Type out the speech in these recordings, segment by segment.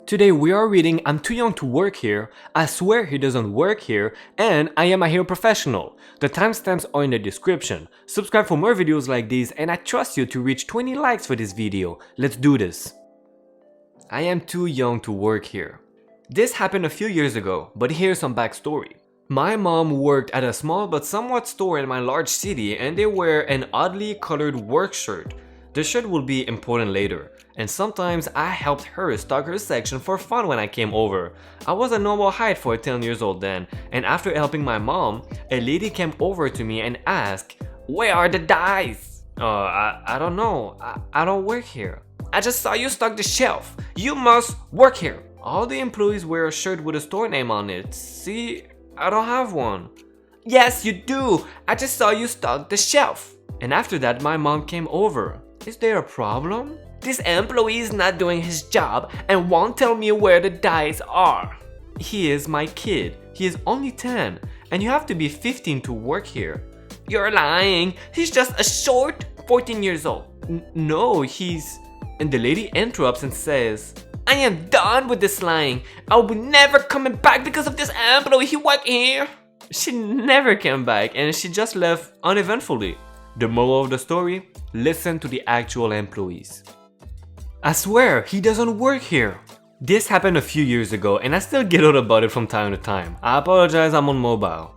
Today we are reading I'm Too Young to Work Here, I Swear He Doesn't Work Here, and I Am a Hair Professional. The timestamps are in the description. Subscribe for more videos like these and I trust you to reach 20 likes for this video. Let's do this. I am too young to work here. This happened a few years ago, but here's some backstory. My mom worked at a small but somewhat store in my large city and they wear an oddly colored work shirt. The shirt will be important later, and sometimes I helped her stock her section for fun when I came over. I was a normal height for 10 years old then, and after helping my mom, a lady came over to me and asked, "Where are the dice?" I don't know. I don't work here. "I just saw you stock the shelf. You must work here." All the employees wear a shirt with a store name on it. See, I don't have one. "Yes, you do. I just saw you stock the shelf." And after that, my mom came over. "Is there a problem? This employee is not doing his job and won't tell me where the dice are." "He is my kid. He is only 10 and you have to be 15 to work here." "You're lying. He's just a short 14 years old." No, he's..." And the lady interrupts and says, "I am done with this lying. I'll be never coming back because of this employee. He worked here." She never came back and she just left uneventfully. The moral of the story? Listen to the actual employees. I swear, he doesn't work here. This happened a few years ago and I still get out about it from time to time. I apologize, I'm on mobile.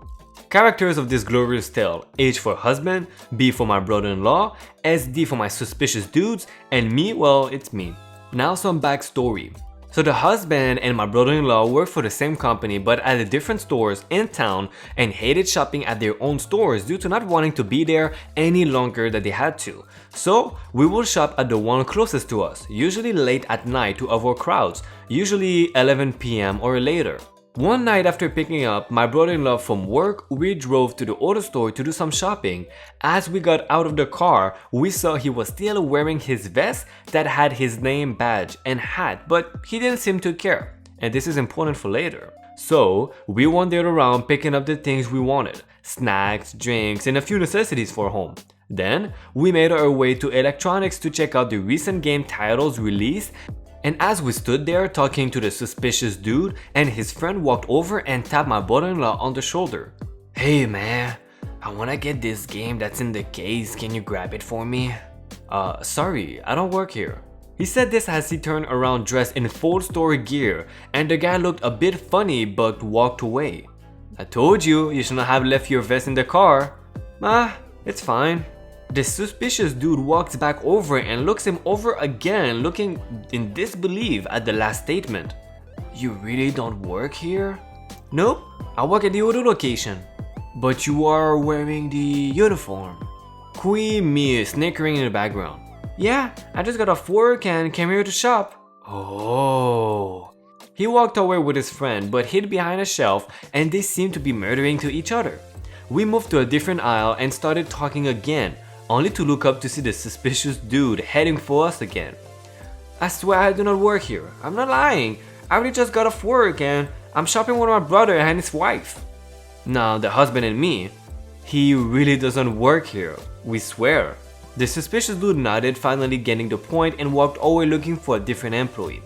Characters of this glorious tale: H for husband, B for my brother-in-law, SD for my suspicious dudes, and me, well, it's me. Now some backstory. So the husband and my brother-in-law worked for the same company but at different stores in town and hated shopping at their own stores due to not wanting to be there any longer than they had to. So we will shop at the one closest to us, usually late at night to avoid crowds, usually 11 p.m. or later. One night after picking up my brother-in-law from work, we drove to the auto store to do some shopping. As we got out of the car, we saw he was still wearing his vest that had his name badge and hat, but he didn't seem to care. And this is important for later. So we wandered around picking up the things we wanted: snacks, drinks, and a few necessities for home. Then we made our way to electronics to check out the recent game titles released. And as we stood there talking to the suspicious dude, and his friend walked over and tapped my brother-in-law on the shoulder. "Hey man, I wanna get this game that's in the case, can you grab it for me?" Sorry, I don't work here." He said this as he turned around dressed in full store gear, and the guy looked a bit funny but walked away. "I told you, you shouldn't have left your vest in the car." It's fine." The suspicious dude walks back over and looks him over again, looking in disbelief at the last statement. "You really don't work here?" "Nope, I work at the other location." "But you are wearing the uniform." Queen me snickering in the background. "Yeah, I just got off work and came here to shop." "Oh." He walked away with his friend but hid behind a shelf and they seemed to be murdering to each other. We moved to a different aisle and started talking again, only to look up to see the suspicious dude heading for us again. "I swear I do not work here. I'm not lying. I really just got off work and I'm shopping with my brother and his wife." Now the husband and me, "He really doesn't work here. We swear." The suspicious dude nodded, finally getting the point, and walked away looking for a different employee.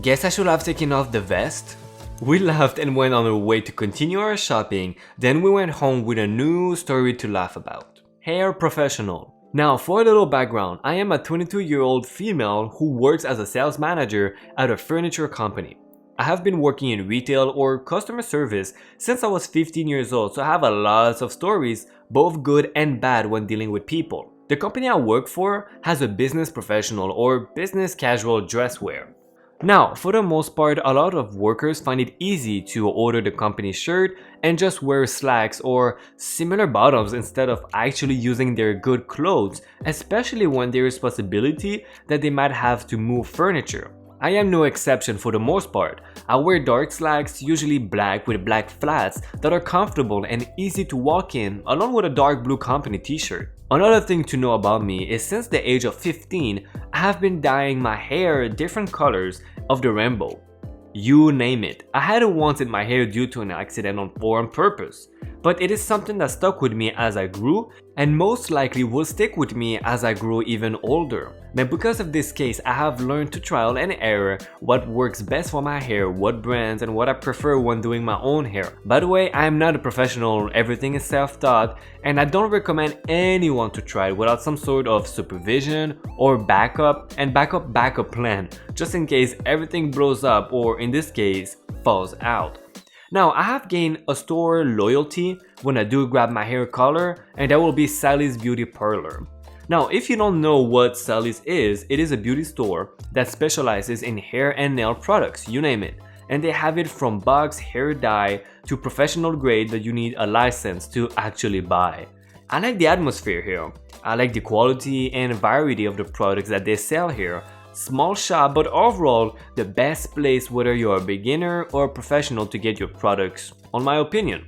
Guess I should have taken off the vest? We laughed and went on our way to continue our shopping, then we went home with a new story to laugh about. Hair professional. Now for a little background, I am a 22-year-old female who works as a sales manager at a furniture company. I have been working in retail or customer service since I was 15 years old, so I have a lot of stories, both good and bad, when dealing with people. The company I work for has a business professional or business casual dress wear. Now, for the most part, a lot of workers find it easy to order the company's shirt and just wear slacks or similar bottoms instead of actually using their good clothes, especially when there is possibility that they might have to move furniture. I am no exception for the most part. I wear dark slacks, usually black with black flats that are comfortable and easy to walk in, along with a dark blue company t-shirt. Another thing to know about me is since the age of 15, I have been dyeing my hair different colors of the rainbow. You name it. I had it once in my hair due to an accident or on purpose. but it is something that stuck with me as I grew and most likely will stick with me as I grow even older. Now because of this case, I have learned to trial and error what works best for my hair, what brands, and what I prefer when doing my own hair. By the way, I am not a professional, everything is self-taught, and I don't recommend anyone to try it without some sort of supervision or backup plan, just in case everything blows up or in this case, falls out. Now, I have gained a store loyalty when I do grab my hair color, and that will be Sally's Beauty Parlor. Now, if you don't know what Sally's is, it is a beauty store that specializes in hair and nail products, you name it. And they have it from box hair dye to professional grade that you need a license to actually buy. I like the atmosphere here. I like the quality and variety of the products that they sell here. Small shop, but overall the best place whether you're a beginner or a professional to get your products, on my opinion.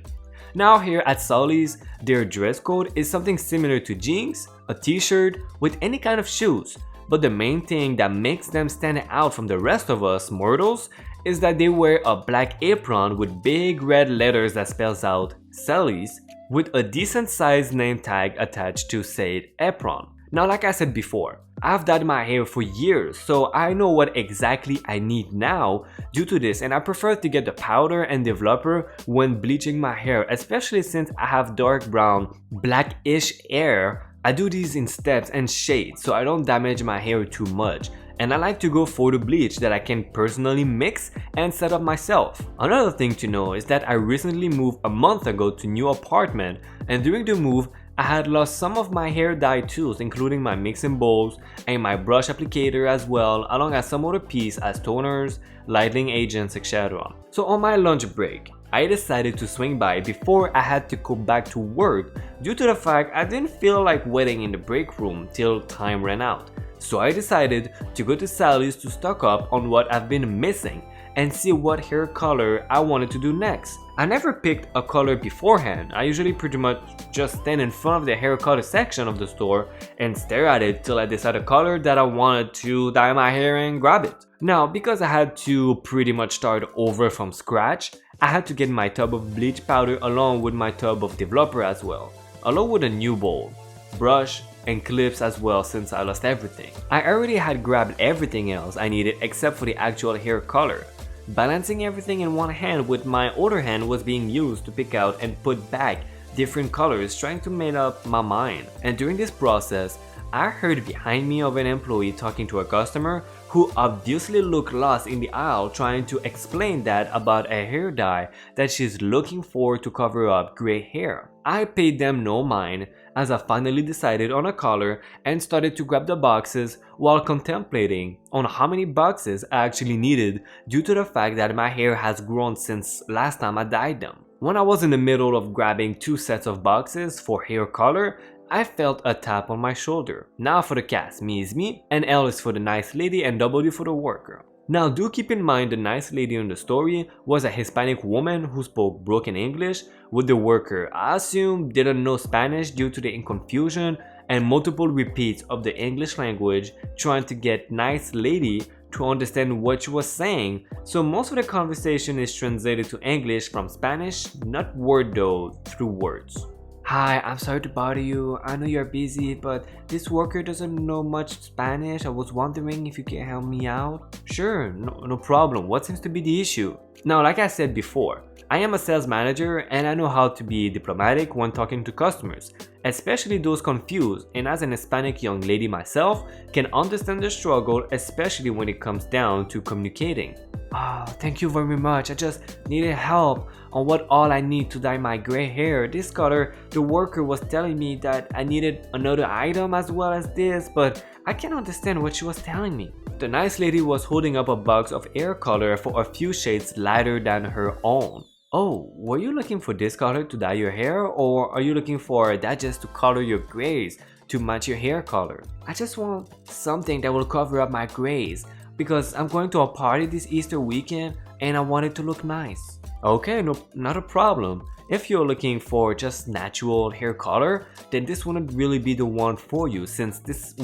Now here at Sally's, their dress code is something similar to jeans, a t-shirt with any kind of shoes, but the main thing that makes them stand out from the rest of us mortals is that they wear a black apron with big red letters that spells out Sally's with a decent sized name tag attached to said apron. Now like I said before, I've dyed my hair for years, so I know what exactly I need now due to this, and I prefer to get the powder and developer when bleaching my hair, especially since I have dark brown, blackish hair. I do these in steps and shades so I don't damage my hair too much, and I like to go for the bleach that I can personally mix and set up myself. Another thing to know is that I recently moved a month ago to a new apartment, and during the move I had lost some of my hair dye tools, including my mixing bowls and my brush applicator as well, along as some other pieces as toners, lightening agents, etc. So on my lunch break, I decided to swing by before I had to go back to work due to the fact I didn't feel like waiting in the break room till time ran out. So I decided to go to Sally's to stock up on what I've been missing and see what hair color I wanted to do next. I never picked a color beforehand. I usually pretty much just stand in front of the hair color section of the store and stare at it till I decide a color that I wanted to dye my hair and grab it. Now, because I had to pretty much start over from scratch, I had to get my tub of bleach powder along with my tub of developer as well, along with a new bowl, brush, and clips as well since I lost everything. I already had grabbed everything else I needed except for the actual hair color. Balancing everything in one hand with my other hand was being used to pick out and put back different colors, trying to make up my mind. And during this process, I heard behind me of an employee talking to a customer who obviously looked lost in the aisle, trying to explain that about a hair dye that she's looking for to cover up gray hair. I paid them no mind as I finally decided on a color and started to grab the boxes while contemplating on how many boxes I actually needed due to the fact that my hair has grown since last time I dyed them. When I was in the middle of grabbing 2 sets of boxes for hair color, I felt a tap on my shoulder. Now for the cast, me is me, and L is for the nice lady and W for the worker. Now do keep in mind the nice lady in the story was a Hispanic woman who spoke broken English, with the worker I assume didn't know Spanish due to the confusion and multiple repeats of the English language trying to get nice lady to understand what she was saying, so most of the conversation is translated to English from Spanish, not word though, through words. Hi, I'm sorry to bother you. I know you're busy, but this worker doesn't know much Spanish. I was wondering if you can help me out. Sure, no problem. What seems to be the issue? Now, like I said before, I am a sales manager and I know how to be diplomatic when talking to customers, especially those confused, and as an Hispanic young lady myself, can understand the struggle, especially when it comes down to communicating. Oh, thank you very much. I just needed help on what all I need to dye my gray hair. This color, the worker was telling me that I needed another item as well as this, but I can't understand what she was telling me. The nice lady was holding up a box of hair color for a few shades lighter than her own. Oh, were you looking for this color to dye your hair, or are you looking for that just to color your grays to match your hair color? I just want something that will cover up my grays, because I'm going to a party this Easter weekend and I want it to look nice. Okay, no, not a problem. If you're looking for just natural hair color, then this wouldn't really be the one for you, since this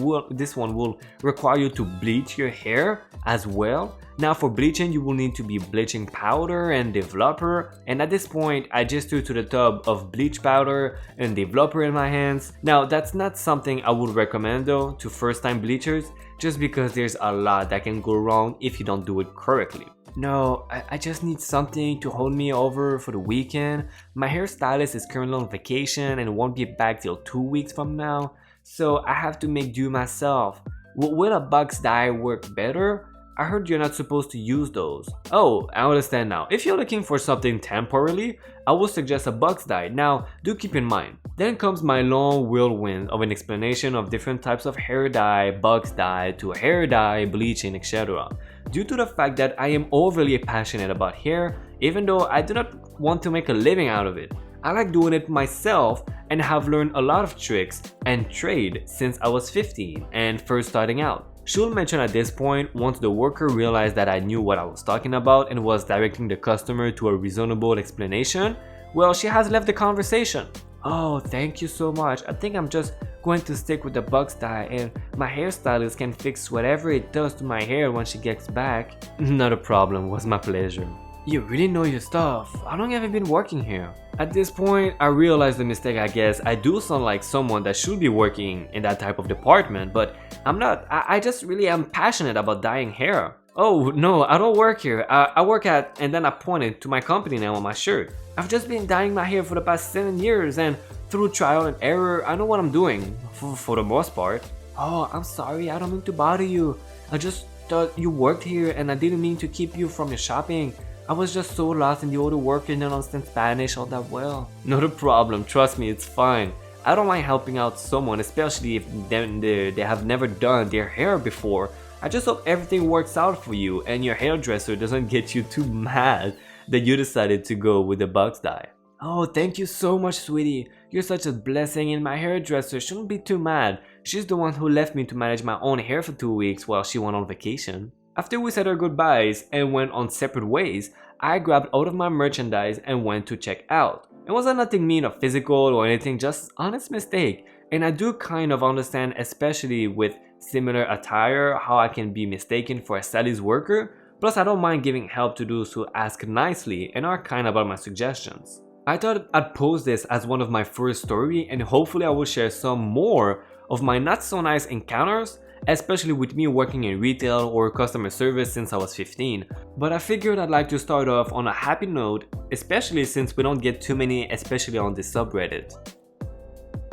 one will require you to bleach your hair as well Now for bleaching, you will need to be bleaching powder and developer, and at this point I just threw to the tub of bleach powder and developer in my hands. Now that's not something I would recommend though to first time bleachers, just because there's a lot that can go wrong if you don't do it correctly. No, I just need something to hold me over for the weekend. My hairstylist is currently on vacation and won't be back till 2 weeks from now, so I have to make do myself. Will a box dye work better? I heard you're not supposed to use those. Oh, I understand now. If you're looking for something temporarily, I would suggest a box dye. Now, do keep in mind. Then comes my long whirlwind of an explanation of different types of hair dye, box dye, to hair dye, bleaching, etc. Due to the fact that I am overly passionate about hair, even though I do not want to make a living out of it. I like doing it myself and have learned a lot of tricks and trade since I was 15 and first starting out. Should mention at this point, once the worker realized that I knew what I was talking about and was directing the customer to a reasonable explanation, well, she has left the conversation. Oh, thank you so much. I think I'm just going to stick with the box dye and my hairstylist can fix whatever it does to my hair when she gets back. Not a problem, was my pleasure. You really know your stuff. How long have you been working here? At this point, I realized the mistake. I guess I do sound like someone that should be working in that type of department, but I'm not. I just really am passionate about dyeing hair. Oh no, I don't work here. I work at, and then I pointed to my company name on my shirt. I've just been dyeing my hair for the past 7 years, and through trial and error, I know what I'm doing, for the most part. Oh, I'm sorry, I don't mean to bother you. I just thought you worked here and I didn't mean to keep you from your shopping. I was just so lost in the other work and don't understand Spanish all that well. Not a problem, trust me, it's fine. I don't mind helping out someone, especially if they have never done their hair before. I just hope everything works out for you and your hairdresser doesn't get you too mad that you decided to go with the box dye. Oh, thank you so much, sweetie. You're such a blessing and my hairdresser shouldn't be too mad. She's the one who left me to manage my own hair for 2 weeks while she went on vacation. After we said our goodbyes and went on separate ways, I grabbed out of my merchandise and went to check out. It wasn't nothing mean or physical or anything, just honest mistake. And I do kind of understand, especially with similar attire, how I can be mistaken for a stylist worker. Plus I don't mind giving help to those who ask nicely and are kind about my suggestions. I thought I'd post this as one of my first story and hopefully I will share some more of my not so nice encounters, especially with me working in retail or customer service since I was 15. But I figured I'd like to start off on a happy note, especially since we don't get too many, especially on this subreddit.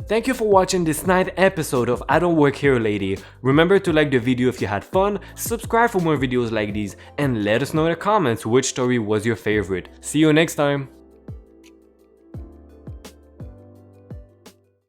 Thank you for watching this 9th episode of I Don't Work Here Lady. Remember to like the video if you had fun, subscribe for more videos like these, and let us know in the comments which story was your favorite. See you next time!